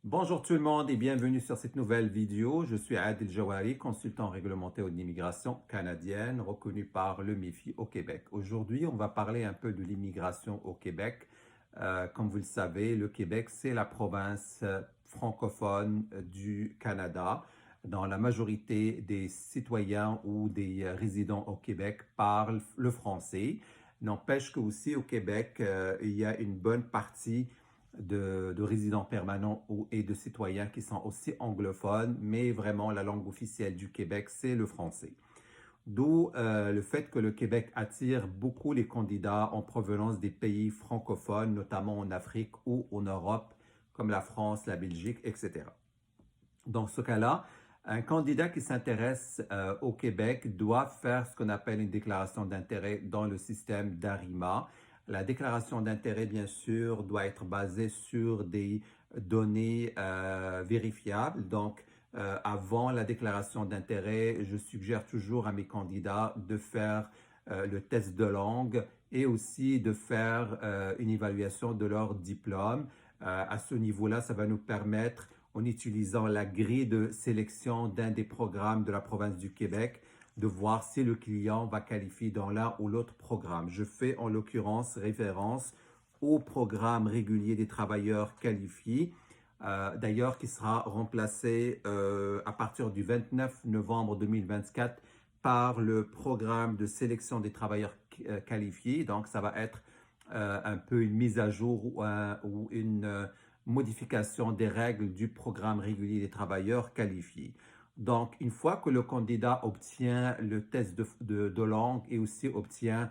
Bonjour tout le monde et bienvenue sur cette nouvelle vidéo. Je suis Adil Jawari, consultant réglementé en immigration canadienne, reconnu par le MIFI au Québec. Aujourd'hui, on va parler un peu de l'immigration au Québec. Comme vous le savez, le Québec, c'est la province francophone du Canada. Dans la majorité des citoyens ou des résidents au Québec parlent le français. N'empêche que aussi au Québec, il y a une bonne partie de résidents permanents et de citoyens qui sont aussi anglophones, mais vraiment la langue officielle du Québec, c'est le français. D'où le fait que le Québec attire beaucoup les candidats en provenance des pays francophones, notamment en Afrique ou en Europe, comme la France, la Belgique, etc. Dans ce cas-là, un candidat qui s'intéresse au Québec doit faire ce qu'on appelle une déclaration d'intérêt dans le système d'ARIMA. La déclaration d'intérêt, bien sûr, doit être basée sur des données vérifiables. Donc, avant la déclaration d'intérêt, je suggère toujours à mes candidats de faire le test de langue et aussi de faire une évaluation de leur diplôme. À ce niveau-là, ça va nous permettre en utilisant la grille de sélection d'un des programmes de la province du Québec, de voir si le client va qualifier dans l'un ou l'autre programme. Je fais en l'occurrence référence au programme régulier des travailleurs qualifiés, d'ailleurs qui sera remplacé à partir du 29 novembre 2024 par le programme de sélection des travailleurs qualifiés. Donc, ça va être un peu une mise à jour ou une modification des règles du programme régulier des travailleurs qualifiés. Donc, une fois que le candidat obtient le test de langue et aussi obtient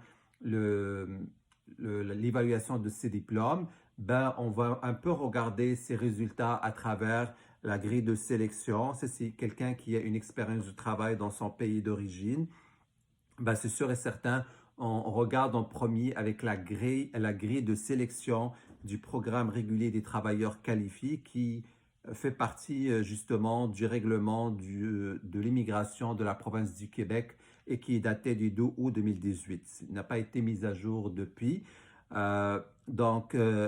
l'évaluation de ses diplômes, ben, on va un peu regarder ses résultats à travers la grille de sélection. C'est quelqu'un qui a une expérience de travail dans son pays d'origine. Ben, c'est sûr et certain, on regarde en premier avec la grille de sélection du programme régulier des travailleurs qualifiés qui fait partie justement du règlement de l'immigration de la province du Québec et qui est daté du 2 août 2018. Il n'a pas été mis à jour depuis. Il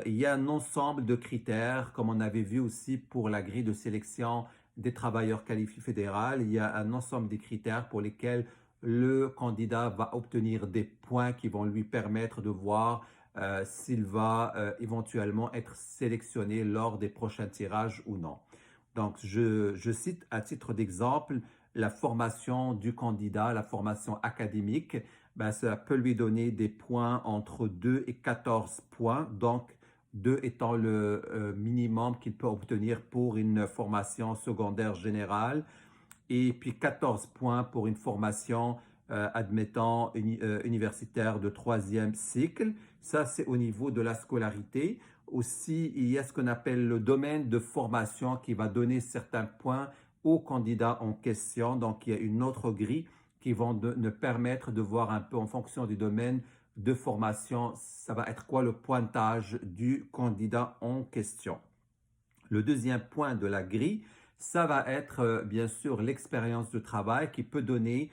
y a un ensemble de critères, comme on avait vu aussi pour la grille de sélection des travailleurs qualifiés fédérales. Il y a un ensemble de critères pour lesquels le candidat va obtenir des points qui vont lui permettre de voir s'il va éventuellement être sélectionné lors des prochains tirages ou non. Donc, je cite à titre d'exemple la formation du candidat, la formation académique. Ben, ça peut lui donner des points entre 2 et 14 points. Donc, 2 étant le minimum qu'il peut obtenir pour une formation secondaire générale et puis 14 points pour une formation, admettant universitaire de troisième cycle. Ça, c'est au niveau de la scolarité. Aussi, il y a ce qu'on appelle le domaine de formation qui va donner certains points aux candidats en question. Donc, il y a une autre grille qui va nous permettre de voir un peu en fonction du domaine de formation, ça va être quoi le pointage du candidat en question. Le deuxième point de la grille, ça va être bien sûr l'expérience de travail qui peut donner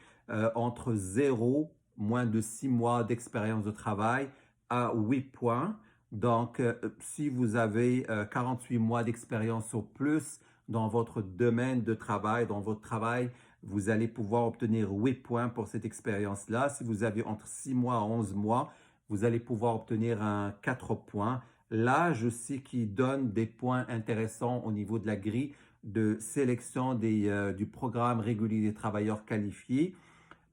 entre 0, moins de 6 mois d'expérience de travail à 8 points. Donc, si vous avez 48 mois d'expérience au plus dans votre domaine de travail, dans votre travail, vous allez pouvoir obtenir 8 points pour cette expérience-là. Si vous avez entre 6 mois et 11 mois, vous allez pouvoir obtenir un 4 points. L'âge aussi qui donne des points intéressants au niveau de la grille de sélection du programme régulier des travailleurs qualifiés.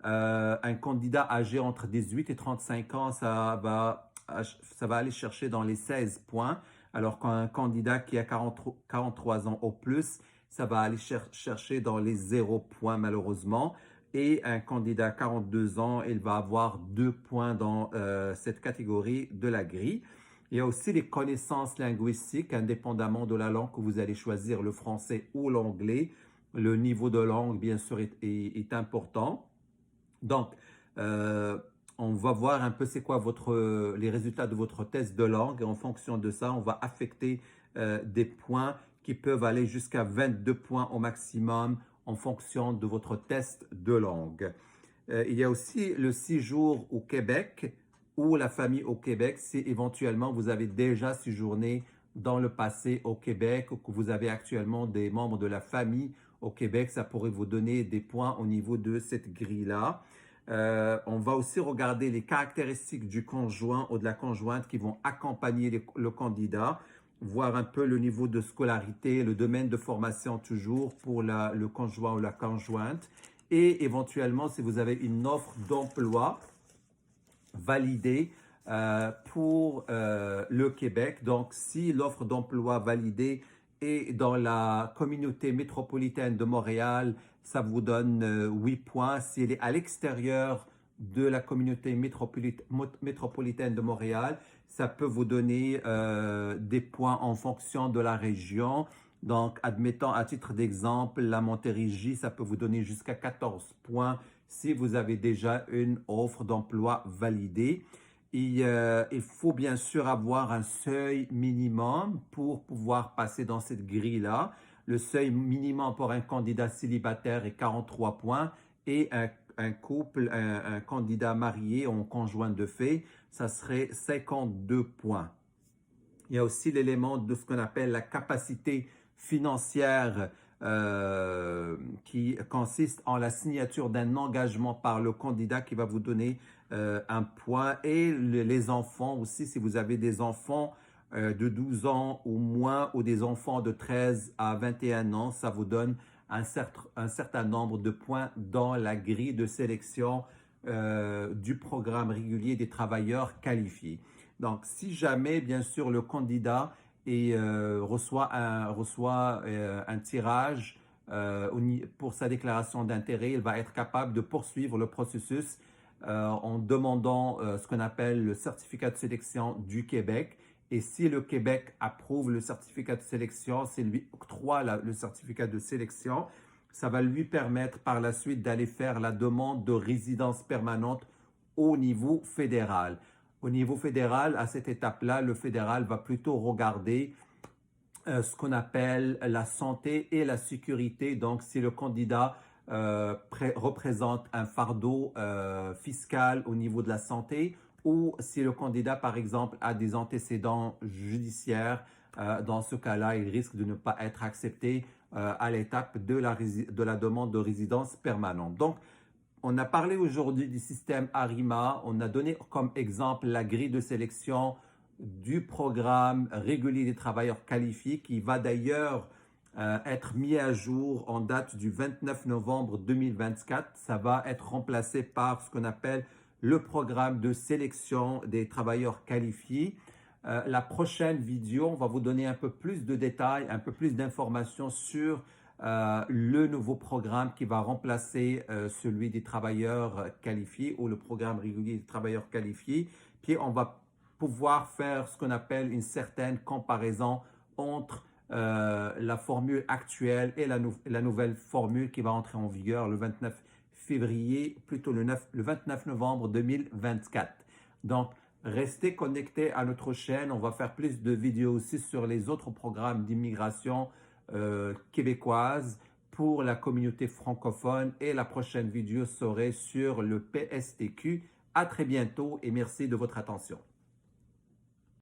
Un candidat âgé entre 18 et 35 ans, ça va aller chercher dans les 16 points, alors qu'un candidat qui a 43 ans au plus, ça va aller chercher dans les 0 points malheureusement. Et un candidat à 42 ans, il va avoir 2 points dans cette catégorie de la grille. Il y a aussi les connaissances linguistiques, indépendamment de la langue que vous allez choisir, le français ou l'anglais. Le niveau de langue, bien sûr, est important. Donc, on va voir un peu c'est quoi les résultats de votre test de langue et en fonction de ça, on va affecter des points qui peuvent aller jusqu'à 22 points au maximum en fonction de votre test de langue. Il y a aussi le séjour au Québec ou la famille au Québec si éventuellement vous avez déjà séjourné dans le passé au Québec ou que vous avez actuellement des membres de la famille au Québec, ça pourrait vous donner des points au niveau de cette grille-là. On va aussi regarder les caractéristiques du conjoint ou de la conjointe qui vont accompagner le candidat, voir un peu le niveau de scolarité, le domaine de formation toujours pour le conjoint ou la conjointe, et éventuellement si vous avez une offre d'emploi validée pour le Québec. Donc, si l'offre d'emploi validée est dans la communauté métropolitaine de Montréal, ça vous donne 8 points. Si elle est à l'extérieur de la communauté métropolitaine de Montréal, ça peut vous donner des points en fonction de la région. Donc, admettons à titre d'exemple, la Montérégie, ça peut vous donner jusqu'à 14 points si vous avez déjà une offre d'emploi validée. Il faut bien sûr avoir un seuil minimum pour pouvoir passer dans cette grille-là. Le seuil minimum pour un candidat célibataire est 43 points et un couple, un candidat marié ou un conjoint de fait, ça serait 52 points. Il y a aussi l'élément de ce qu'on appelle la capacité financière qui consiste en la signature d'un engagement par le candidat qui va vous donner un point. Et les enfants aussi, si vous avez des enfants de 12 ans ou moins ou des enfants de 13 à 21 ans, ça vous donne un certain nombre de points dans la grille de sélection du programme régulier des travailleurs qualifiés. Donc, si jamais, bien sûr, le candidat reçoit un tirage pour sa déclaration d'intérêt, il va être capable de poursuivre le processus en demandant ce qu'on appelle le certificat de sélection du Québec. Et si le Québec approuve le certificat de sélection, s'il lui octroie le certificat de sélection, ça va lui permettre par la suite d'aller faire la demande de résidence permanente au niveau fédéral. Au niveau fédéral, à cette étape-là, le fédéral va plutôt regarder ce qu'on appelle la santé et la sécurité. Donc, si le candidat représente un fardeau fiscal au niveau de la santé ou si le candidat, par exemple, a des antécédents judiciaires, dans ce cas-là, il risque de ne pas être accepté à l'étape de la demande de résidence permanente. Donc, on a parlé aujourd'hui du système ARIMA. On a donné comme exemple la grille de sélection du programme régulier des travailleurs qualifiés qui va d'ailleurs être mis à jour en date du 29 novembre 2024. Ça va être remplacé par ce qu'on appelle le programme de sélection des travailleurs qualifiés. La prochaine vidéo, on va vous donner un peu plus de détails, un peu plus d'informations sur le nouveau programme qui va remplacer celui des travailleurs qualifiés ou le programme régulier des travailleurs qualifiés. Puis on va pouvoir faire ce qu'on appelle une certaine comparaison entre la formule actuelle et la nouvelle formule qui va entrer en vigueur le 29 février, plutôt le 29 novembre 2024. Donc, restez connectés à notre chaîne. On va faire plus de vidéos aussi sur les autres programmes d'immigration québécoise pour la communauté francophone et la prochaine vidéo serait sur le PSTQ. À très bientôt et merci de votre attention.